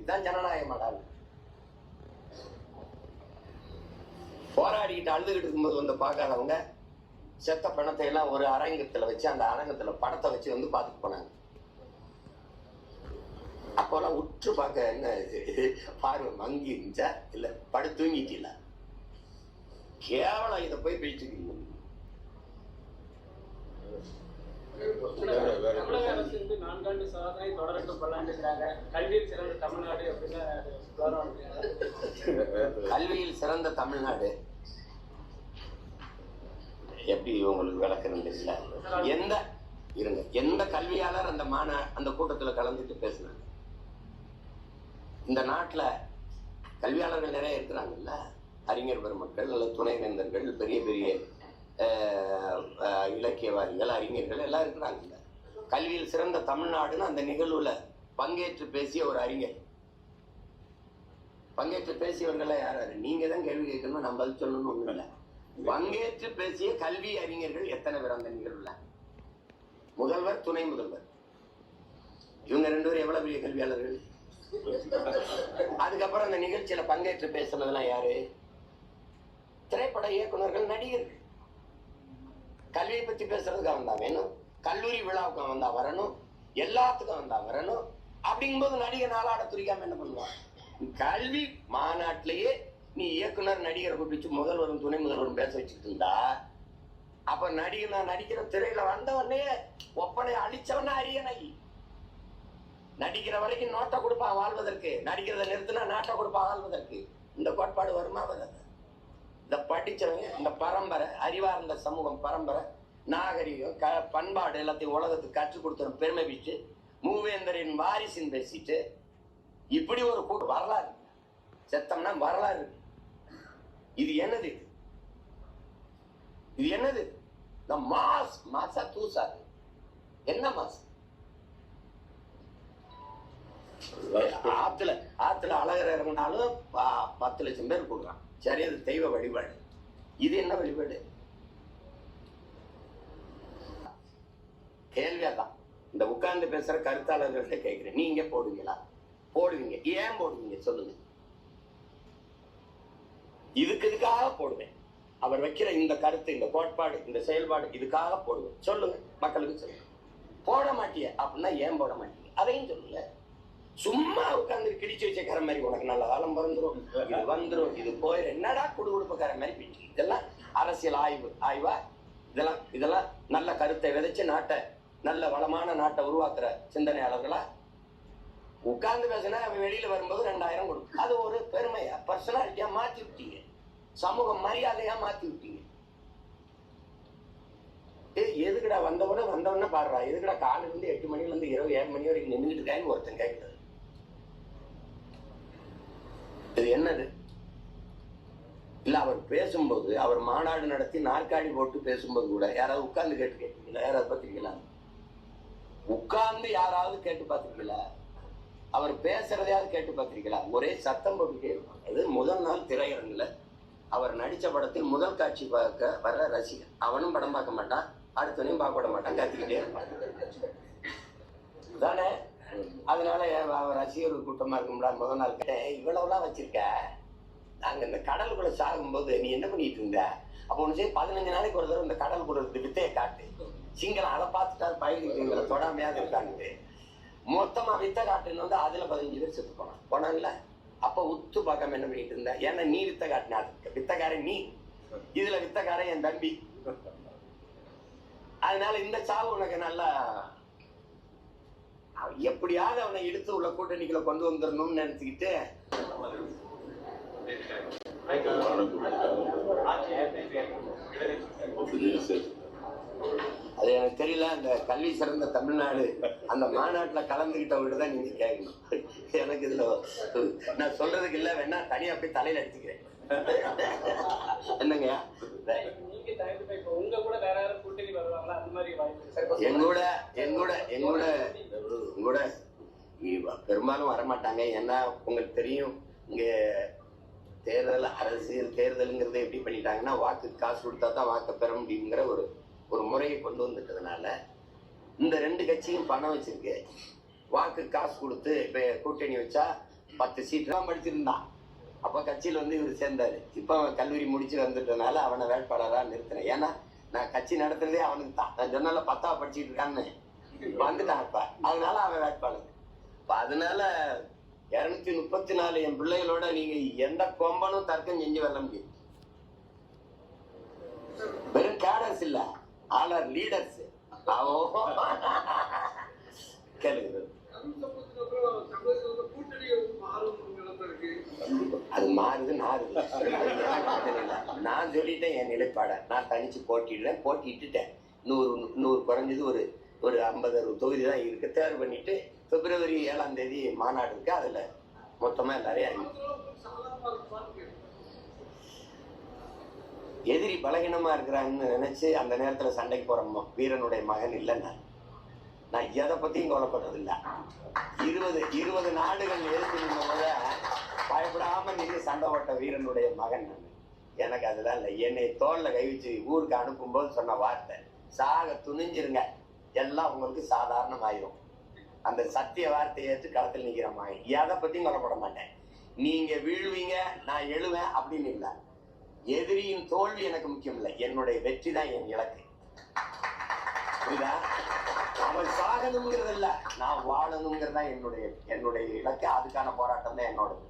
இதான் ஜனநாயகமாடா. போராடிக்கிட்டு அழுதுகிட்டு இருக்கும்போது வந்து பார்க்காதவங்க செத்த பணத்தை எல்லாம் ஒரு அரங்கத்துல வச்சு அந்த அரங்கத்துல படத்தை வச்சு வந்து பார்த்துட்டு போனாங்க. அப்போல்லாம் உற்று பார்க்க என்ன பார்வை மங்கி இருந்துச்சா இல்ல படு தூங்கிட்டீங்களா? கேவலம் இதை போய் பேசிட்டு தமிழக அரசு வந்து 4 ஆண்டு சாதனை தொடரட்டும் பல்லாண்டுங்கிறாங்க. கல்வியில் சிறந்த தமிழ்நாடு அப்படின்னு கல்வியில் சிறந்த தமிழ்நாடு எப்படி உங்களுக்கு விளக்குறது தெரியல. எந்த கல்வியாளர் அந்த கூட்டத்துல கலந்துட்டு பேசினாங்க? இந்த நாட்டுல கல்வியாளர்கள் நிறைய இருக்கிறாங்கல்ல, அறிஞர் பெருமக்கள் அல்ல துணைவேந்தர்கள், பெரிய பெரிய இலக்கியவாதிகள், அறிஞர்கள் எல்லாம் இருக்கிறாங்கல்ல. கல்வியில் சிறந்த தமிழ்நாடுன்னு அந்த நிகழ்வுல பங்கேற்று பேசிய ஒரு அறிஞர், பங்கேற்று பேசியவர்கள் யாராரு? நீங்க தான் கேள்வி கேட்கணும், நான் பதில் சொல்லணும்னு ஒண்ணும் இல்லை. பங்கேற்று பேசிய கல்வி அறிஞர்கள் எத்தனை பேர் அந்த நிகழ்வுல? முதல்வர், துணை முதல்வர், இவங்க 2 பேரும் எவ்வளவு பெரிய கல்வியாளர்கள். அதுக்கப்புறம் அந்த நிகழ்ச்சியில பங்கேற்று பேசுனதெல்லாம் யாரு? திரைப்பட இயக்குநர்கள், நடிகர்கள். கல்வியை பத்தி பேசுறதுக்கு வந்தா வேணும், கல்லூரி விழாவுக்கு வந்தா வரணும், எல்லாத்துக்கும் வந்தா வரணும். அப்படிங்கும்போது நடிகர் நாளாட துரிக்காம என்ன பண்ணுவான்? கல்வி மாநாட்டிலேயே நீ இயக்குனர் நடிகரை கூப்பிட்டு முதல்வரும் துணை முதல்வரும் பேச வச்சுட்டு இருந்தா, அப்ப நடிகர் நான் நடிக்கிற திரையில வந்தவொடனே ஒப்பனை அழிச்சவன அரியணை. நடிக்கிற வரைக்கும் நோட்டை கொடுப்பான் வாழ்வதற்கு, நடிக்கிறத நிறுத்தினா நாட்டை கொடுப்பான் வாழ்வதற்கு. இந்த கோட்பாடு வருமா வராது? இந்த படிச்சவங்க, இந்த பரம்பரை, அறிவார்ந்த சமூகம் பரம்பரை, நாகரிகம், பண்பாடு எல்லாத்தையும் உலகத்துக்கு கற்றுக் கொடுத்த பெருமை பிடிச்சு மூவேந்தரின் வாரிசின் பேசிட்டு இப்படி ஒரு கூட்டம் வரலாறு. செத்தம்னா வரலாறு. இது என்னது? இது என்னது? இந்த மாசா தூசாது என்ன மாசம்? ஆத்துல அழகர் இறங்கினாலும் 10 லட்சம் பேர் கூடுறான். சரி, அது தெய்வ வழிபாடு. இது என்ன வழிபாடு? கேள்வியாதான். இந்த உட்கார்ந்து பேசுற கருத்தாளர்கள்ட்ட கேட்கிறேன், நீங்க போடுவீங்களா? போடுவீங்க. ஏன் போடுவீங்க சொல்லுங்க. இதுக்காக போடுவேன். அவர் வைக்கிற இந்த கருத்து, இந்த கோட்பாடு, இந்த செயல்பாடு இதுக்காக போடுவேன். சொல்லுங்க, மக்களுக்கு சொல்லுங்க. போட மாட்டிய அப்படின்னா ஏன் போட மாட்டீங்க? அதையும் சொல்லுங்க. சும்மா உட்கார்ந்து கிடிச்சு வச்சக்கார மாதிரி உனக்கு நல்ல காலம் பிறந்துரும், இது வந்துரும், இது போயிடும், என்னடா குடுகுடுப்புக்கார மாதிரி பிடிச்சி. இதெல்லாம் அரசியல் ஆய்வா? இதெல்லாம் நல்ல கருத்தை விதைச்சு நாட்டை, நல்ல வளமான நாட்டை உருவாக்குற சிந்தனையாளர்களா? உட்கார்ந்து பேசினா அவன் வெளியில வரும்போது 2000 கொடுக்கும். அது ஒரு பெருமையா, பர்சனாலிட்டியா மாத்தி விட்டீங்க, சமூக மரியாதையா மாத்தி விட்டீங்க. எதுக்குடா வந்தவொடனே பாடுறா? எதுக்குடா காலையில இருந்து 8 மணில இருந்து இரவு 7 மணி வரைக்கும் நின்றுட்டு இருக்கான்னு ஒருத்தன் கேட்குறது. இது என்னது? இல்ல அவர் பேசும்போது, அவர் மாநாடு நடத்தி நாற்காலி போட்டு பேசும்போது கூட யாராவது உட்கார்ந்து கேட்டு கேட்டீங்களா? யாராவது பார்த்துருக்கீங்களா? உட்கார்ந்து யாராவது கேட்டு பார்த்துருக்கீங்களா? அவர் பேசுறதையாவது கேட்டு பார்த்திருக்கீங்களா? ஒரே சத்தம் போட்டுட்டே இருப்பாங்க. அது முதல் நாள் திரையரங்குல அவர் நடிச்ச படத்தில் முதல் காட்சி பார்க்க வர்ற ரசிகர், அவனும் படம் பார்க்க மாட்டான், அடுத்தவனையும் பார்க்க விட மாட்டான், கத்திக்கிட்டே இருப்பான் தானே. அதனால ரசிகர் கூட்டமா இருக்கும்டா. முதல் நாள் கேட்டேன், இவ்வளவுலாம் வச்சிருக்க, நாங்க இந்த கடலுக்குள்ள சாகும்போது நீ என்ன பண்ணிட்டு இருந்த? அப்போ ஒன்று செய்ய 15 நாளைக்கு ஒரு தடவை இந்த கடலுக்குள்ள வித்தையை காட்டு, சிங்களம் அதை பார்த்துட்டா பயிர்களை தொடாமையாக இருக்காங்க. மொத்தமா வித்த காட்டுன்னு வந்து அதுல 15 பேர் செத்து போனான்ல. அப்ப உத்து பார்க்காம என்ன பண்ணிட்டு இருந்த? ஏன்னா நீ வித்த காட்டினா, வித்தக்காரன் நீ, இதுல வித்தக்காரன் என் தம்பி. அதனால இந்த சாவு உனக்கு நல்லா, எப்படியாவது அவனை இழுத்து உள்ள கூட்டணிக்குள்ள கொண்டு வந்துடணும்னு நினைச்சுக்கிட்டு அது எனக்கு தெரியல. அந்த கல்வி சிறந்த தமிழ்நாடு அந்த மாநாட்டுல கலந்துகிட்டவங்க தான் நீங்க கேட்கணும். எனக்கு இதுல நான் சொல்றதுக்கு இல்ல, வேணா தனியா போய் தலையில அடிச்சுக்கிறேன். என்னங்க எங்கூட பெரும்பாலும் வரமாட்டாங்க. ஏன்னா உங்களுக்கு தெரியும், இங்க தேர்தல், அரசியல் தேர்தலுங்கிறத எப்படி பண்ணிட்டாங்கன்னா, வாக்கு காசு கொடுத்தா தான் வாக்கு பெற முடியுங்கிற ஒரு முறையை கொண்டு வந்துட்டதுனால இந்த 2 கட்சியும் பணம் வச்சிருக்கு. வாக்கு காசு கொடுத்து இப்ப கூட்டணி வச்சா 10 சீட் தான் படிச்சிருந்தான். அப்ப கட்சியில வந்து இவர் சேர்ந்தாரு. இப்ப அவன் கல்லூரி முடிச்சு வந்துட்டனால அவனை வேட்பாளரா நிறுத்தினேன். ஏன்னா நான் கட்சி நடத்துறதே அவனுக்கு தான். நான் சொன்னால 10ஆவது படிச்சுட்டு இருக்கான்னு வந்துட்டான் இப்ப. அதனால அவன் வேட்பாளர். இப்ப அதனால 234 என் பிள்ளைகளோட நீங்க எந்த கொம்பனும் தர்க்கம் செஞ்சு வரல முடியும். வெறும் கேடர்ஸ் இல்ல, ஆல் ஆர் லீடர்ஸ். கேளுங்க. அது மாறுது நாறுது. நான் சொல்லிட்டேன் என் நிலைப்பாட. நான் தனிச்சு போட்டிடுறேன், போட்டிட்டுட்டேன். 100 குறைஞ்சது ஒரு 50-60 தொகுதி தான் இருக்கு. தேர்வு பண்ணிட்டு பிப்ரவரி 7ஆம் தேதி மாநாடு இருக்கு. அதுல மொத்தமா எல்லாரையும் எதிரி பலகீனமா இருக்கிறாங்கன்னு நினைச்சு அந்த நேரத்துல சண்டைக்கு போற வீரனுடைய மகன் இல்லைன்னா நான் எதை பத்தியும் கவலைப்படுறது இல்ல. 20 நாடுகள் எதிர்த்து நின்றத பயப்படாம நின்று சண்டை போட்ட வீரனுடைய மகன் நான். எனக்கு அதெல்லாம் இல்லை. என்னை தோல்ல கை வச்சு ஊருக்கு அனுப்பும் போது சொன்ன வார்த்தை, சாக துணிஞ்சிருங்க, எல்லாம் உங்களுக்கு சாதாரணமாயிரும். அந்த சத்திய வார்த்தையை ஏற்று களத்தில் நிக்கிற மகன். எதை பத்தியும் கவலைப்பட மாட்டேன். நீங்க வீழ்வீங்க, நான் எழுவேன் அப்படின்னு இல்லை. எதிரியின் தோல்வி எனக்கு முக்கியம் இல்லை, என்னுடைய வெற்றி தான் என் இலக்கு. புரியுதா? அவன் சாகணுங்கிறது இல்ல, நான் வாழணுங்கிறது தான் என்னுடைய இலக்கு. அதுக்கான போராட்டம் தான் என்னோடது.